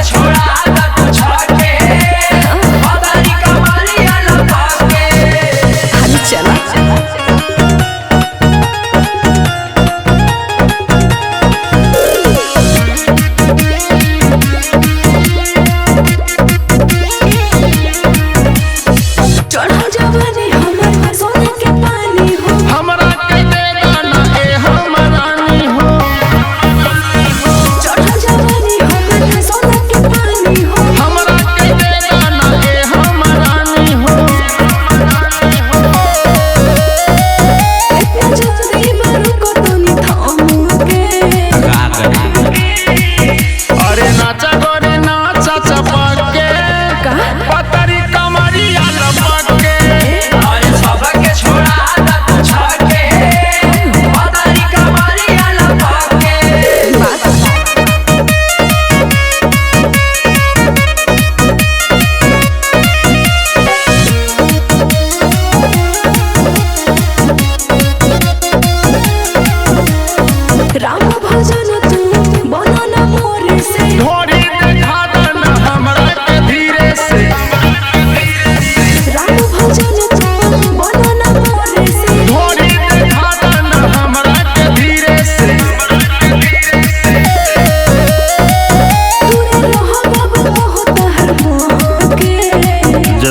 छोड़ा छोड़ा के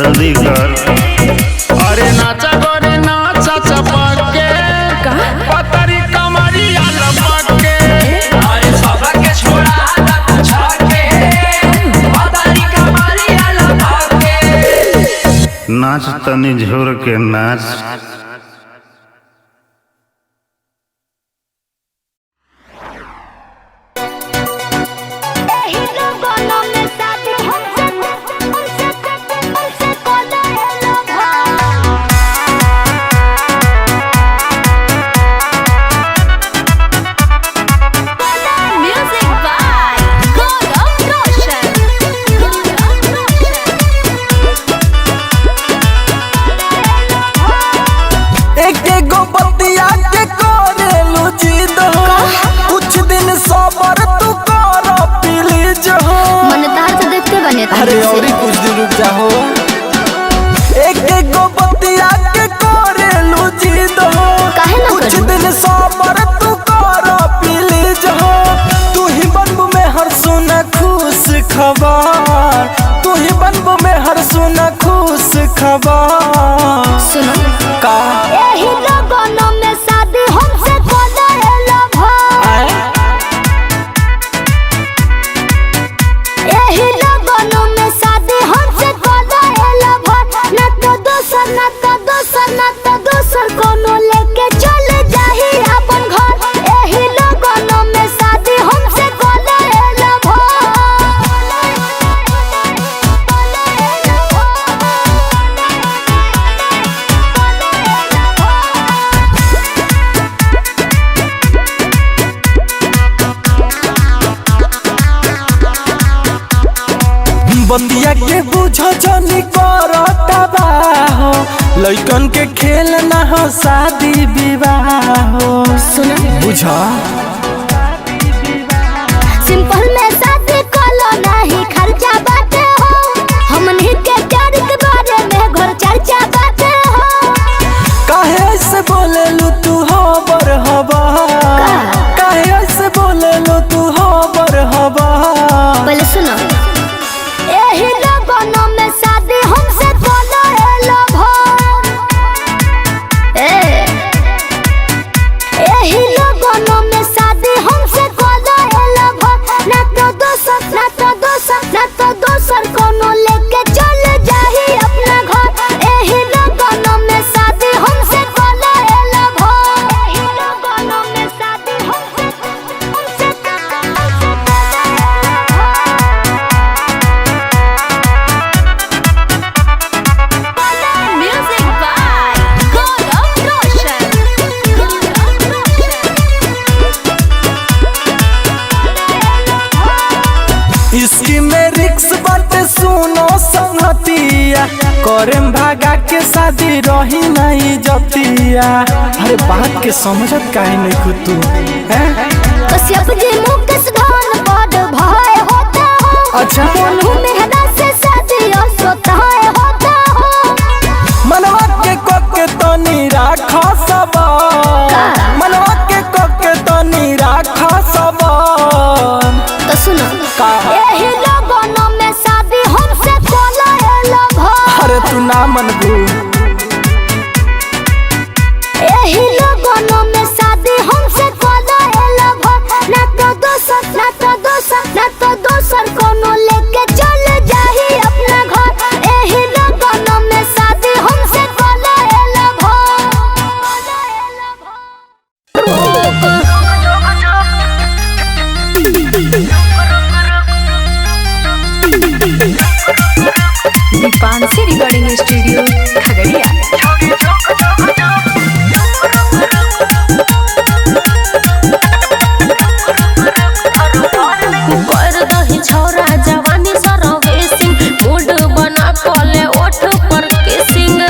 जल्दी कर। अरे नाचा गोरे नाचा चपके पतरी कमरिया लपके। अरे सबके छोड़ा हाथ छके पतरी कमरिया लपके। नाच तनी झोर के नाच। अरे और कुछ दिन रुक जाओ। एक एक गो बतिया के करेलू जिद हो, कुछ दिन सबर तू कर प्लीज हो। तू ही बनबू में हर सुना खुश खबर, तू ही बनबू में हर सुना खुश खबर। सुनो का यही लगनों में शादी हमसे कोलेला भाई, यही लगनों में शादी हमसे कोलेला भाई। ना तो दोसर ना तो दोसर ना तो दोसर कोनो लेके चल जाही अपन घर। यही लगनों में शादी हमसे कोलेला बतिया के बुझो जनी करता हो, लइकन के खेल ना हो शादी विवाह हो। सुनो बुझा सिंपल में शादी कोलो नहीं खर्चा बाटे हो, हमनी के प्यार के बारे में घर चर्चा बाटे हो। काहे ऐसे बोलेलू तू हबर हबा, काहे ऐसे बोलेलू तू हबर हबा। पहले सुनो यही लगनों में शादी हमसे कोलेला भाई, यही लगनों में शादी हमसे कोलेला भाई। ना तो दोसर ना तो दोसर ना तो दोसर कोनो लेके चल जाही अपना घर। यही लगनों में शादी हमसे कोलेला भाई, यही लगनों में शादी हमसे म्यूजिक बाय गौरव रोशन। इसकी में रिक्स बाटे सुनो संगतिया, करेम भागा के शादी रही नहीं जतिया। अरे बात के समझत काहे नहीं खुद तू हैं? कश्यप जी मुकेश धन बड़ भय होता हो। अच्छा मोनू मेहरा से शादी सोता होता हो। मनवा के कोके तनी राखा सबा, मनवा के कोके तनी राखा सबा। तो सुनो यही लगनों में शादी हमसे कोलेला भाई, अरे तू ना मनबू यही लगनों में शादी हमसे कोलेला भाई। ना तो दोसर ना तो दोसर ना तो दोसर कोनो लेके चल जाही अपना घर। यही लगनों में शादी हमसे कोलेला भाई। Deepanshi recording studio Khagaria. कर दही छौरा जवानी सरवेसिंग, मूड बना कले ओठ पर किसिंग।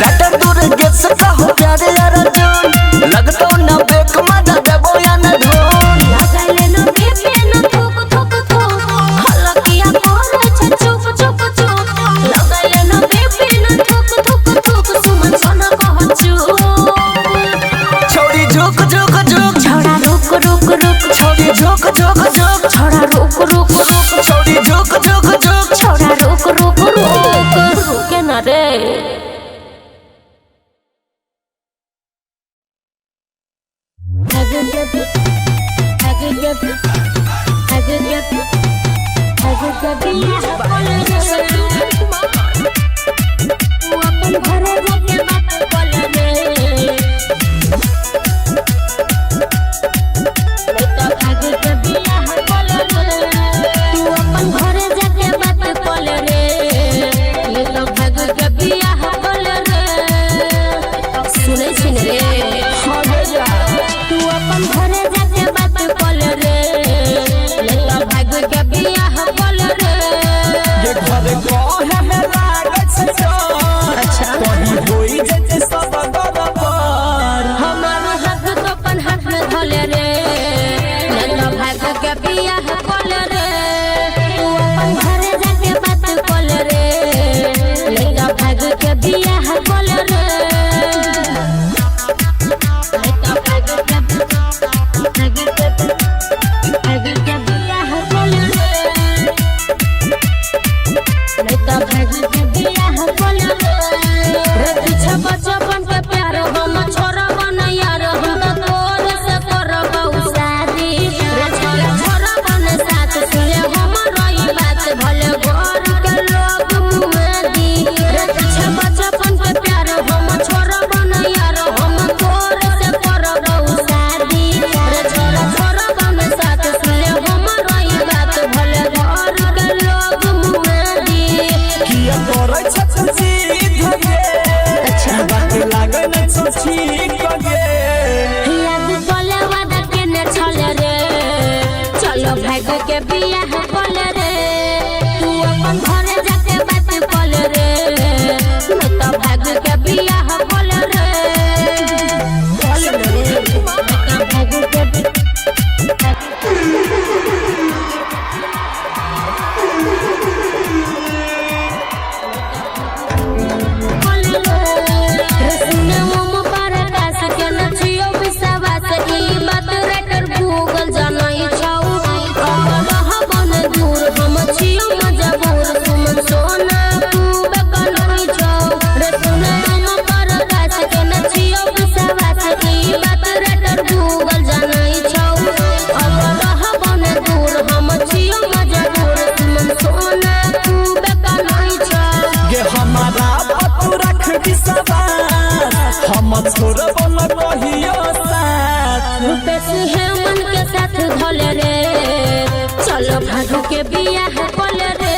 रट दूर गेस का हो प्यारे यार जान, लगतो ना बेक मजा देबो या न धोन। लगाइले न बीपी न थुक थुक थुक, हलकिया करे छे चुप चुप चुप। लगाइले न बीपी न के बियाह कोले रे पीछे बचपन के प्यार हम छोरा बन यार हम तो तोरे से करबौ शादी रे छोरा बन साथ सुले हम रही बात भले घर के लोग मुँह दी रे पीछे बचपन के प्यार हम छोरा बन यार हम तोरे से करबौ शादी रे छोरा बन साथ सुले हम रही बात भले घर के लोग मुँह दी किया तोरे छछी धगे अच्छा बात लागे न सोची कगे याद बोले वादा केने छले रे चलो भाग के बियाह कोले रे तू अपन घरे जाके बात कोले रे मैं तो भाग के बियाह कोले रे कोले रे मैं तो भाग के हम छोड़ बन कहियो साथ रुपेश हेमन के साथ धोले रे चलो भागू के बियाह कोले रे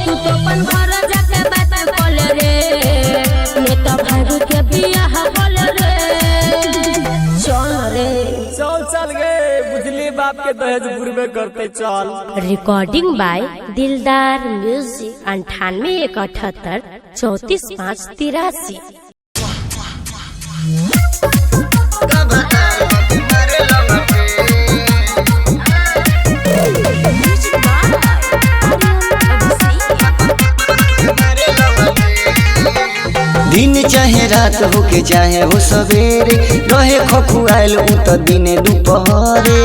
तू तो अपन घर जाके बात कोले रे मैं तो भागू के बियाह कोले रे चल गए बुझली बाप के दहेज पूर्वे करते चल। रिकॉर्डिंग बाय दिलदार म्यूजिक 98 178 34 5 83। दिन चाहे रात होके चाहे हो सवेरे रहे खखुआल उ त दिने दुपहरे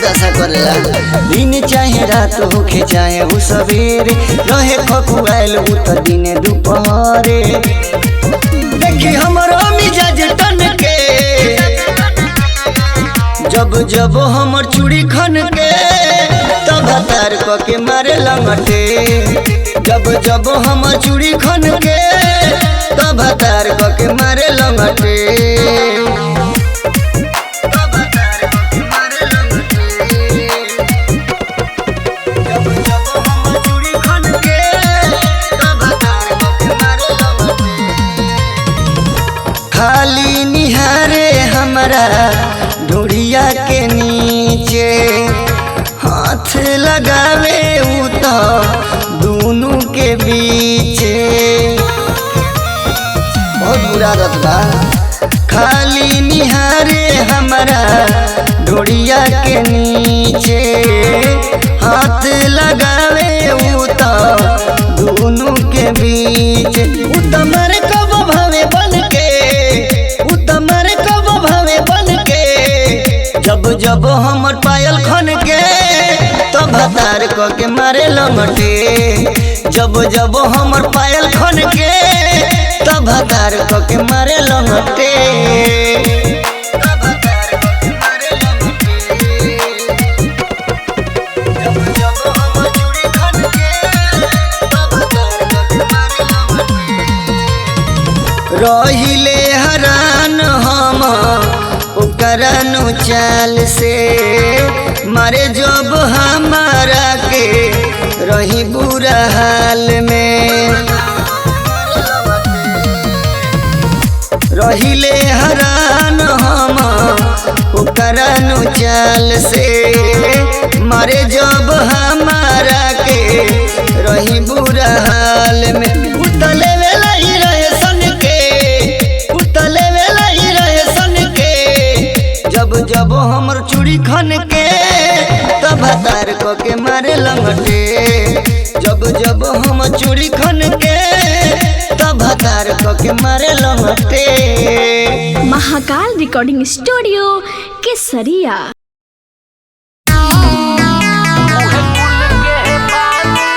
दशा करेला। दिन चाहे रात होके चाहे हो सवेरे रहे खखुआल उ त दिने दुपहरे देखी हमरो मिजाज टन के जब जब हमर चूड़ी खन के तब तार क के मारे लंगटे जब जब हम चूड़ी खन के तब तार क के मारे लंगटे जब जब हम चूड़ी खन के तब तार क के मारे लंगटे खाली निहारे हमरा ढोड़िया के नीचे हाथ लगावे उ तो दोनों के बीच बहुत बुरा रतबा खाली निहारे हमारा ढोड़िया के नीचे हाथ लगावे उ तो दोनों के बीच उतमर कब भावे बन के उतमर कब भावे बन के जब जब हमर पायल खन के तब तार क के मारे लंगटे जब जब हमर पायल खन के तब तार क के मारे लंगटे रहिले हरान हम ओकरनु चाल से मारे जब हमारा के रही बुरा हाल में रहिले हरान हम ओकरनु चाल से मारे जब हमारा के रही बुरा हाल में उतले वेला ही रहे सन के उतले वेला ही रहे सन के जब जब हमर चूड़ी खन के तब तार क के मारे लंगटे जब जब हम चूड़ी खन के तब तार क के मारे लंगटे। महाकाल रिकॉर्डिंग स्टूडियो केसरिया। मुहे फूल के पानी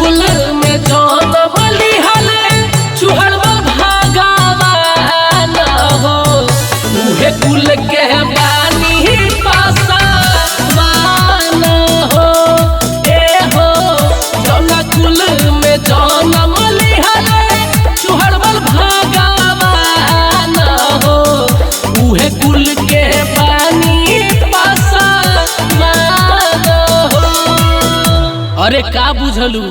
कुल में जौन बली हले चुहड़वा भागवान हो उहे कुल के बानी पासवान हो ए हो जौन कुल में जौन बली हले चुहड़वा भागवान हो उहे कुल के बानी पासवान हो। अरे का बुझलू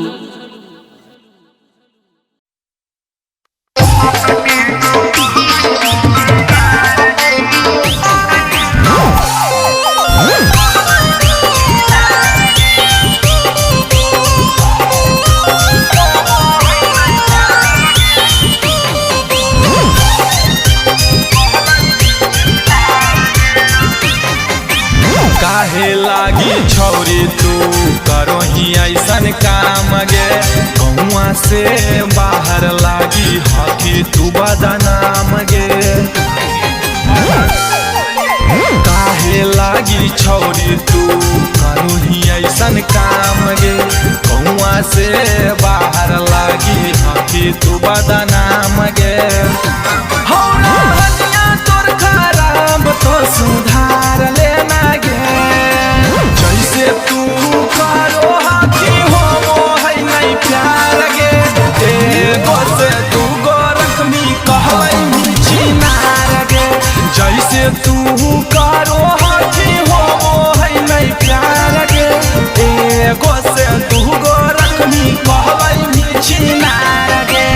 काहे लागी छौरी तू करो ही ऐसन काम गे गौआ से बाहर लागी हकी तू बदनाम गे काहे लागी छौरी तू करो ही ऐसन काम गे गौआ से बाहर लागी हकी तू बदनाम गे हौला हनिया तोर खराब तो सुधार लेना गे जैसे तू करो हाथी हो है नहीं प्यार गे एगो से तू गो रखमी कहबै चिनार गे जैसे तू करो हाथी हो है नहीं प्यार गे एगो से तू गो रखमी कहबै चिनार गे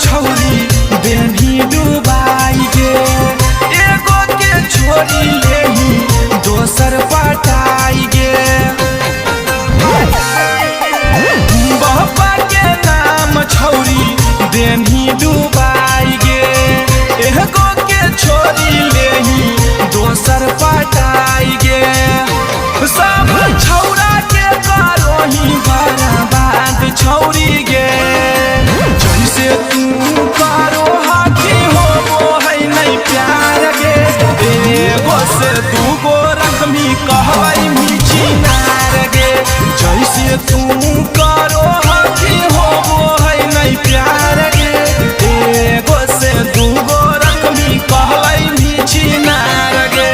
छौरी देवी डुबाई गे एगो के छोरी लेही दोसर पटाई गे बाबा के नाम छौरी देवी डुबाई गे एगो के छोरी लेही दोसर पटाई गे सब छौरा के करोही बर्बाद छौरी गे जैसे तू करो हाथी हो है नहीं प्यार गे एगो से तू गो रखमी कहबै चिनार गे जैसे तू करो हाथी हो है नहीं प्यार गे एगो से तू गो रखमी कहबै चिनार गे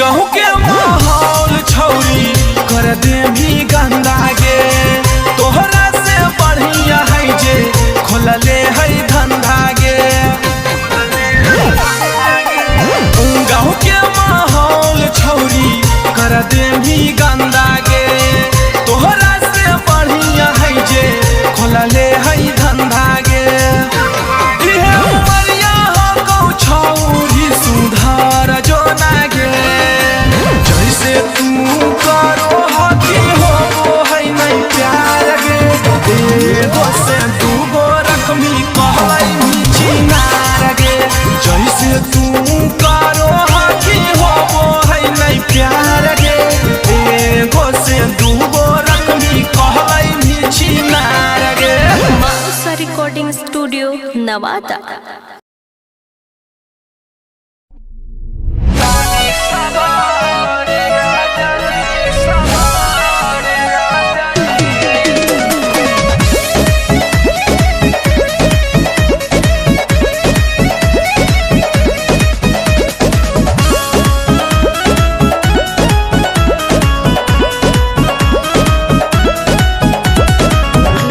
गहूँ के माहौल छौरी कर दे भी गंदा गे तोहरा से बढ़िया है जे खोलले है धंधा गे गहूँ के माहौल छौरी कर दे भी गंदा गे तोहरा से बढ़िया है जे खोलले है धंधा गे इहे उमरिया हो गौ छौरी सुधार जो ना गे जैसे तू करो हाथी हो है नहीं प्यार गे एगो से तू गो रखमी कहबै चिनार गे जैसे तू करो हाथी हो है नहीं प्यार गे एगो से तू गो रखमी कहबै चिनार गे। माउसा रिकॉर्डिंग स्टूडियो नवादा।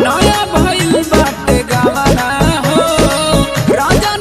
नया भइल बाटे गवाना हो राजा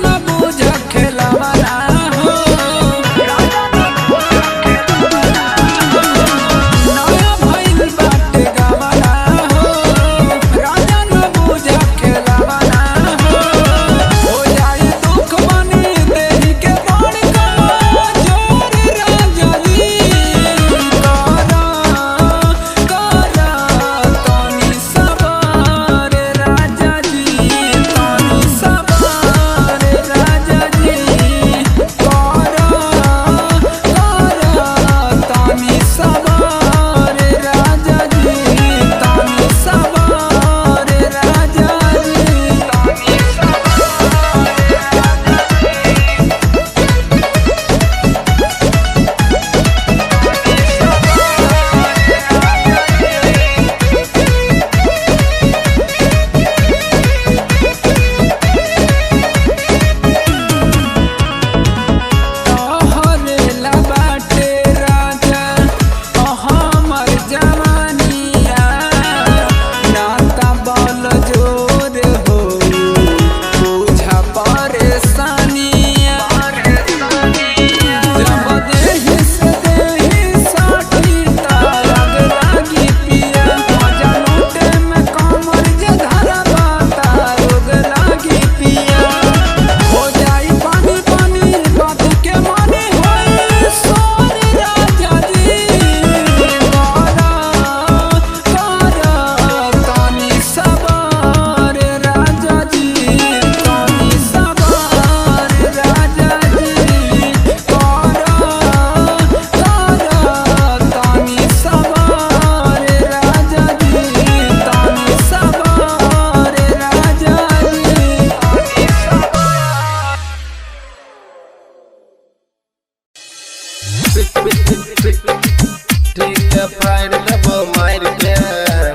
मार के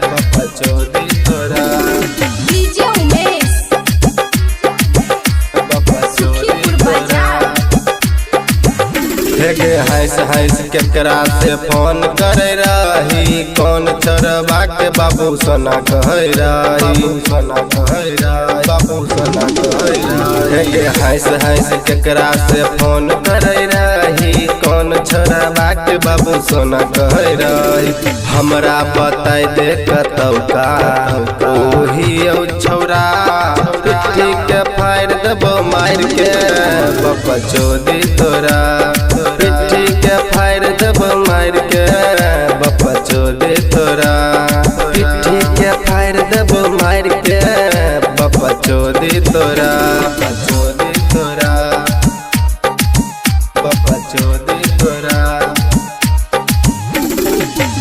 बाबा चोदी तोरा डीजे उमेश बाबा चोदी तोरा हेगे हंस केकरा से फोन करे रही कौन चरवा के बाबू सोना कहे रही बाबू सोना कहे रही हेगे हंस केकरा से फोन करे रही कौन चरवा के बाबू सोना कहे रही हमरा बताई दे कतौ का ओही औ छौरा पिट्ठी के फाड़ देबो मार के बाबा चोदी तोरा पिट्ठी के फाड़ देबो मार के बाबा चोदी तोरा पिट्ठी के फाड़ देबो मार के बाबा चोदी तोरा चोदी तोरा बाबा चोदी तोरा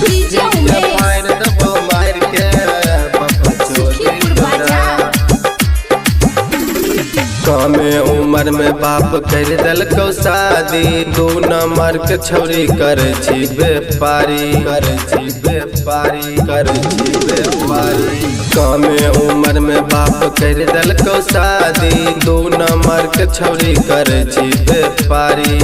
डीजे उमेश फाड़ देबो मार के बाबा चोदी तोरा कमे उम्र में बाप कर दिलको शादी 2 नंबर के छौरी करे छी व्यापारी कमे उम्र में बाप कर दिलको शादी 2 नंबर के छौरी करे छी व्यापारी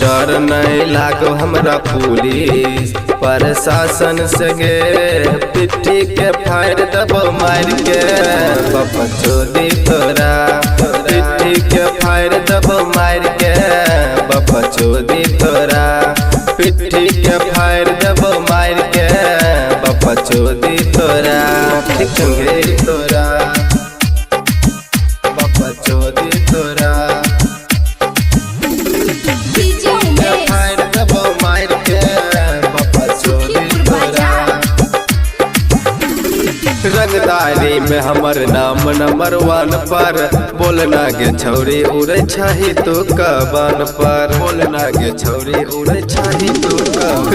डर नहीं लागो हमरा पुलिस प्रशासन से गे पिट्ठी के फाड़ देबो मार के बाबा चोदी तोरा पिट्ठी के फाड़ देबो मार के बाबा चोदी तोरा पिट्ठी के फाड़ देबो मार के बाबा चोदी तोरा चंगे तोरा बाबा चोदी तोरा डीजे उमेश फाड़ देबो मार के बाबा चोदी तोरा रंगदारी में हमर नाम नंबर 1 पर बोलना के छौरी उड़े छही तू कबान पर बोलना के छौरी उड़े छही तू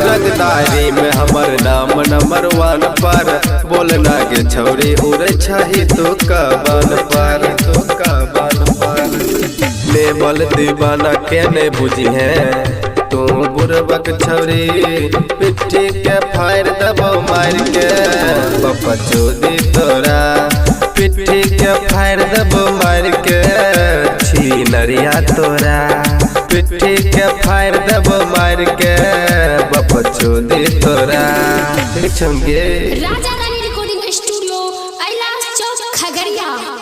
रंगदारी में हमर नाम नंबर 1 पर बोलना के छौरी उड़े छही तू कबान पर लेवल दीवाना के ने बुझी है तू बुरबक छौरी पिट्ठी के फाड़ देबो मार के बाबा चोदी तोरा पिट्ठी के फाड़ देबो मार के छी नरिया तोरा पिट्ठी के फाड़ देबो मार के बाबा चोदी तोरा चंगे राजा